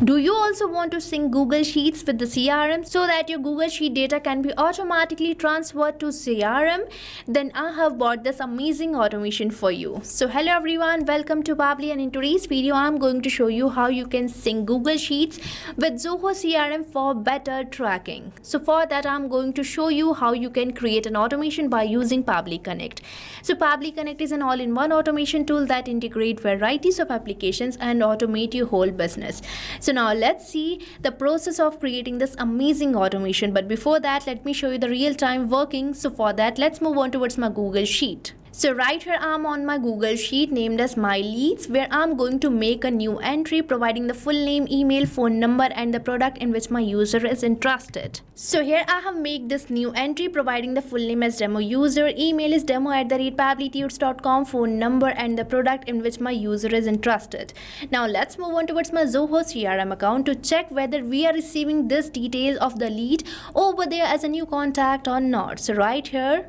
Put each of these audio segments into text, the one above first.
Do you also want to sync Google Sheets with the CRM so that your Google Sheet data can be automatically transferred to CRM? Then I have bought this amazing automation for you. So hello everyone, welcome to Pabbly, and in today's video I'm going to show you how you can sync Google Sheets with Zoho CRM for better tracking. So for that I'm going to show you how you can create an automation by using Pabbly Connect. So Pabbly Connect is an all-in-one automation tool that integrates varieties of applications and automate your whole business. So now let's see the process of creating this amazing automation. But before that, let me show you the real-time working. So for that, let's move on towards my Google Sheet. So right here I'm on my Google Sheet named as My Leads, where I'm going to make a new entry providing the full name, email, phone number and the product in which my user is interested. So here I have made this new entry providing the full name as demo user, email is demo@pabblytunes.com, phone number and the product in which my user is interested. Now let's move on towards my Zoho CRM account to check whether we are receiving this details of the lead over there as a new contact or not. So right here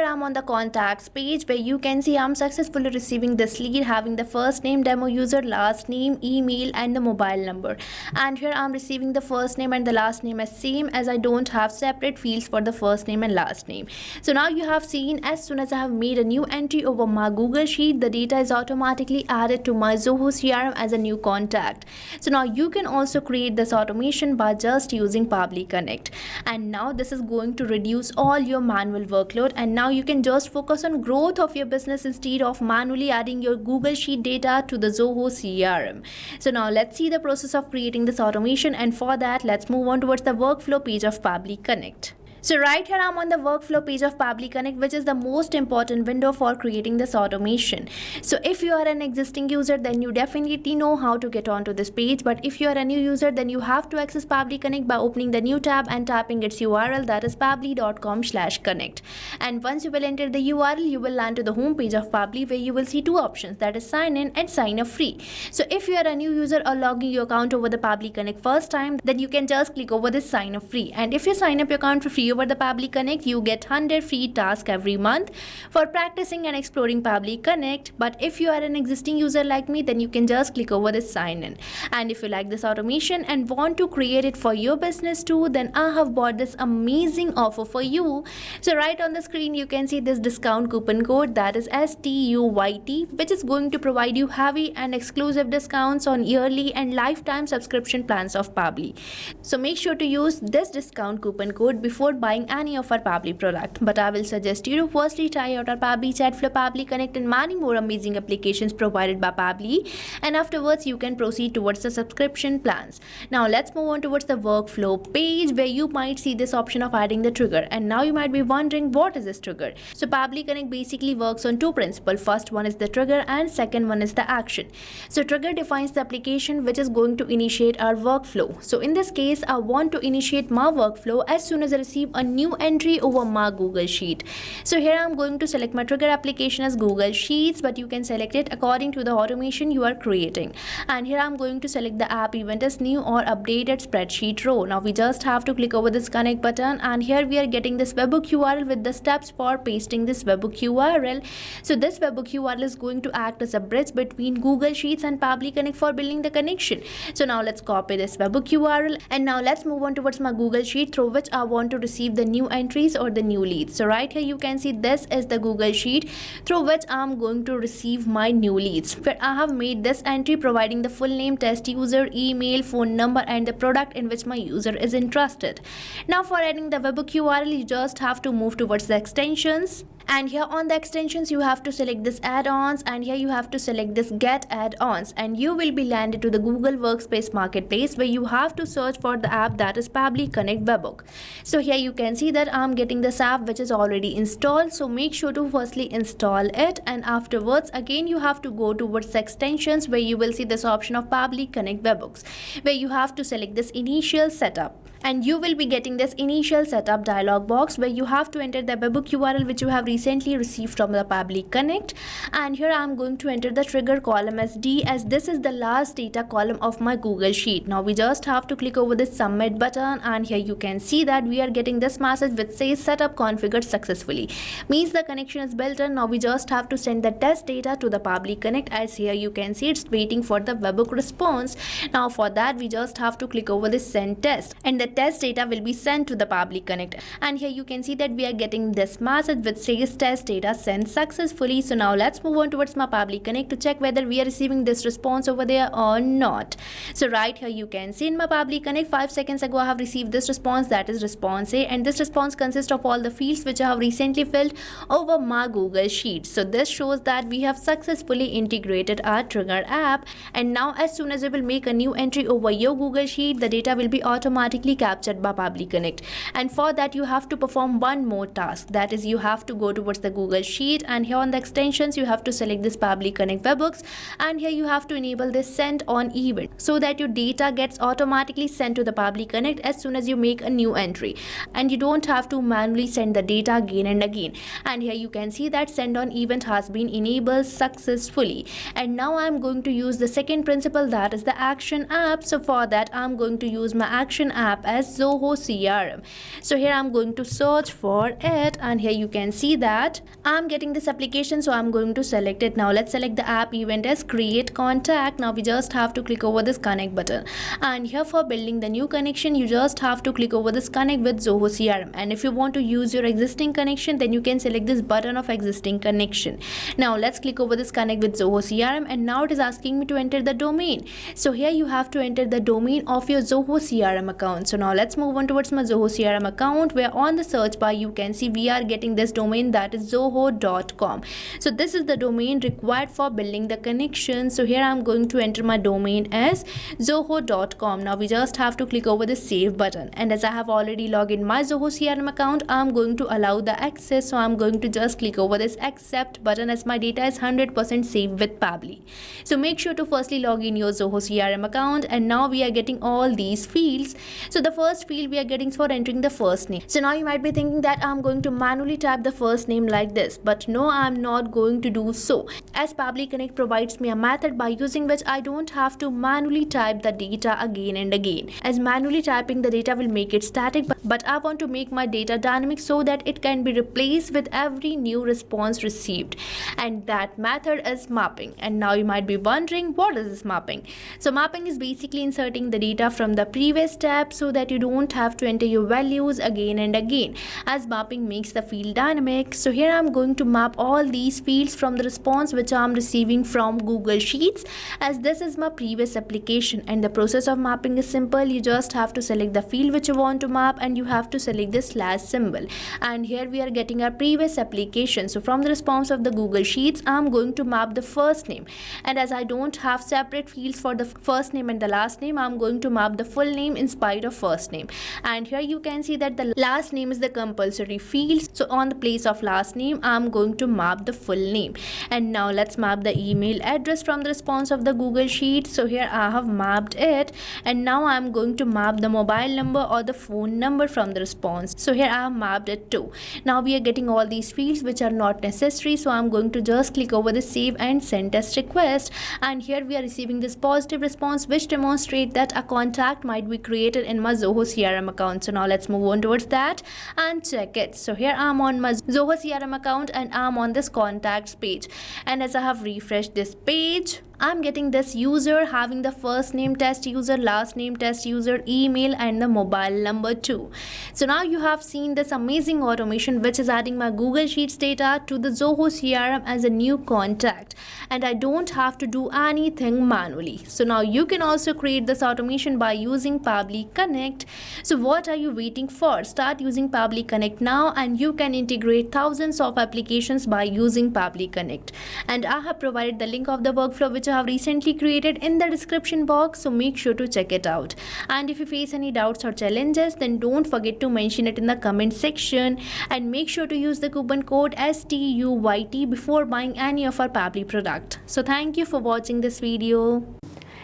I'm on the contacts page, where you can see I'm successfully receiving this lead having the first name demo user, last name, email and the mobile number. And here I'm receiving the first name and the last name as same, as I don't have separate fields for the first name and last name. So now you have seen, as soon as I have made a new entry over my Google Sheet, the data is automatically added to my Zoho CRM as a new contact. So now you can also create this automation by just using Pabbly Connect. And now this is going to reduce all your manual work, and now you can just focus on growth of your business instead of manually adding your Google Sheet data to the Zoho CRM. So now let's see the process of creating this automation, and for that let's move on towards the workflow page of Pabbly Connect. So right here I'm on the workflow page of Pabbly Connect, which is the most important window for creating this automation. So if you are an existing user, then you definitely know how to get onto this page. But if you are a new user, then you have to access Pabbly Connect by opening the new tab and tapping its URL, that is pabbly.com/connect. And once you will enter the URL, you will land to the home page of Pabbly, where you will see two options, that is sign in and sign up free. So if you are a new user or logging your account over the Pabbly Connect first time, then you can just click over this sign up free. And if you sign up your account for free over the Pabbly Connect, you get 100 free tasks every month for practicing and exploring Pabbly Connect. But if you are an existing user like me, then you can just click over this sign in. And if you like this automation and want to create it for your business too, then I have bought this amazing offer for you. So right on the screen you can see this discount coupon code, that is STUYT, which is going to provide you heavy and exclusive discounts on yearly and lifetime subscription plans of Pabbly. So make sure to use this discount coupon code before buying any of our Pabbly product. But I will suggest you to firstly try out our Pabbly Chat Flow, Pabbly Connect and many more amazing applications provided by Pabbly, and afterwards you can proceed towards the subscription plans. Now let's move on towards the workflow page, where you might see this option of adding the trigger. And now you might be wondering, what is this trigger? So Pabbly Connect basically works on two principles. First one is the trigger and second one is the action. So trigger defines the application which is going to initiate our workflow. So in this case I want to initiate my workflow as soon as I receive a new entry over my Google Sheet. So here I'm going to select my trigger application as Google Sheets, but you can select it according to the automation you are creating. And here I'm going to select the app event as new or updated spreadsheet row. Now we just have to click over this connect button, and here we are getting this webhook URL with the steps for pasting this webhook URL. So this webhook URL is going to act as a bridge between Google Sheets and Pabbly Connect for building the connection. So now let's copy this webhook URL, and now let's move on towards my Google Sheet through which I want to receive the new entries or the new leads. So right here you can see this is the Google Sheet through which I'm going to receive my new leads, where I have made this entry providing the full name, test user, email, phone number and the product in which my user is interested. Now for adding the webhook URL, you just have to move towards the extensions. And here on the extensions you have to select this add-ons, and here you have to select this get add-ons, and you will be landed to the Google Workspace Marketplace, where you have to search for the app, that is Pabbly Connect Webhook. So here you can see that I'm getting this app which is already installed. So make sure to firstly install it, and afterwards again you have to go towards extensions, where you will see this option of Pabbly Connect Webhooks, where you have to select this initial setup. And you will be getting this initial setup dialog box, where you have to enter the webhook URL which you have recently received from the Pabbly Connect. And here I'm going to enter the trigger column as D, as this is the last data column of my Google Sheet. Now we just have to click over this submit button, and here you can see that we are getting this message which says setup configured successfully. Means the connection is built in. Now we just have to send the test data to the Pabbly Connect, as here you can see it's waiting for the webhook response. Now for that we just have to click over this send test, and the test data will be sent to the Pabbly Connect. And here you can see that we are getting this message which says test data sent successfully. So now let's move on towards my Pabbly Connect to check whether we are receiving this response over there or not. So right here you can see in my Pabbly Connect 5 seconds ago I have received this response, that is response A, and this response consists of all the fields which I have recently filled over my Google Sheet. So this shows that we have successfully integrated our trigger app, and now as soon as you will make a new entry over your Google Sheet, the data will be automatically captured by Pabbly Connect. And for that you have to perform one more task, that is you have to go towards the Google Sheet, and here on the extensions you have to select this Pabbly Connect webhooks, and here you have to enable this send on event so that your data gets automatically sent to the Pabbly Connect as soon as you make a new entry, and you don't have to manually send the data again and again. And here you can see that send on event has been enabled successfully. And now I'm going to use the second principle, that is the action app. So for that I'm going to use my action app as Zoho CRM. So here I'm going to search for it, and here you can see that I'm getting this application, so I'm going to select it. Now let's select the app event as create contact. Now we just have to click over this connect button, and here for building the new connection you just have to click over this connect with Zoho CRM. And if you want to use your existing connection, then you can select this button of existing connection. Now let's click over this connect with Zoho CRM, and now it is asking me to enter the domain. So here you have to enter the domain of your Zoho CRM account. So now let's move on towards my Zoho CRM account, where on the search bar you can see we are getting this domain, that is zoho.com. So this is the domain required for building the connection. So here I'm going to enter my domain as zoho.com. Now we just have to click over the save button, and as I have already logged in my Zoho CRM account, I'm going to allow the access. So I'm going to just click over this accept button, as my data is 100% safe with Pabbly. So make sure to firstly log in your Zoho CRM account, and now we are getting all these fields. So the first field we are getting for entering the first name. So now you might be thinking that I'm going to manually type the first name like this, but no, I'm not going to do so, as Pabbly Connect provides me a method by using which I don't have to manually type the data again and again, as manually typing the data will make it static, but I want to make my data dynamic so that it can be replaced with every new response received, and that method is mapping. And now you might be wondering, what is this mapping? So mapping is basically inserting the data from the previous step so that you don't have to enter your values again and again, as mapping makes the field dynamic. So here I'm going to map all these fields from the response which I'm receiving from Google Sheets, as this is my previous application. And the process of mapping is simple. You just have to select the field which you want to map, and you have to select the slash symbol, and here we are getting our previous application. So from the response of the Google Sheets I'm going to map the first name, and as I don't have separate fields for the first name and the last name, I'm going to map the full name in spite of first name. And here you can see that the last name is the compulsory field, so on the place of last name I'm going to map the full name. And now let's map the email address from the response of the Google Sheet. So here I have mapped it, and now I'm going to map the mobile number or the phone number from the response. So here I have mapped it too. Now we are getting all these fields which are not necessary, so I'm going to just click over the save and send test request, and here we are receiving this positive response which demonstrates that a contact might be created in my Zoho CRM account. So now let's move on towards that and check it. So here I'm on my Zoho CRM account, and I'm on this contacts page, and as I have refreshed this page, I'm getting this user having the first name test user, last name test user, email, and the mobile number too. So now you have seen this amazing automation which is adding my Google Sheets data to the Zoho CRM as a new contact, and I don't have to do anything manually. So now you can also create this automation by using Pabbly Connect. So what are you waiting for? Start using Pabbly Connect now, and you can integrate thousands of applications by using Pabbly Connect. And I have provided the link of the workflow which I have recently created in the description box, so make sure to check it out. And if you face any doubts or challenges, then don't forget to mention it in the comment section, and make sure to use the coupon code STUYT before buying any of our Pabbly product. So thank you for watching this video.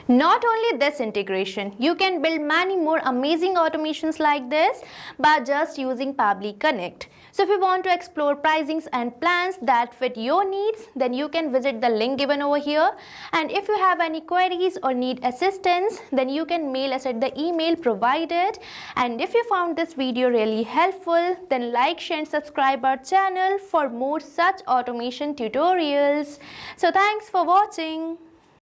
Not only this integration, you can build many more amazing automations like this by just using Pabbly Connect. So if you want to explore pricings and plans that fit your needs, then you can visit the link given over here. And if you have any queries or need assistance, then you can mail us at the email provided. And if you found this video really helpful, then like, share and subscribe our channel for more such automation tutorials. So thanks for watching.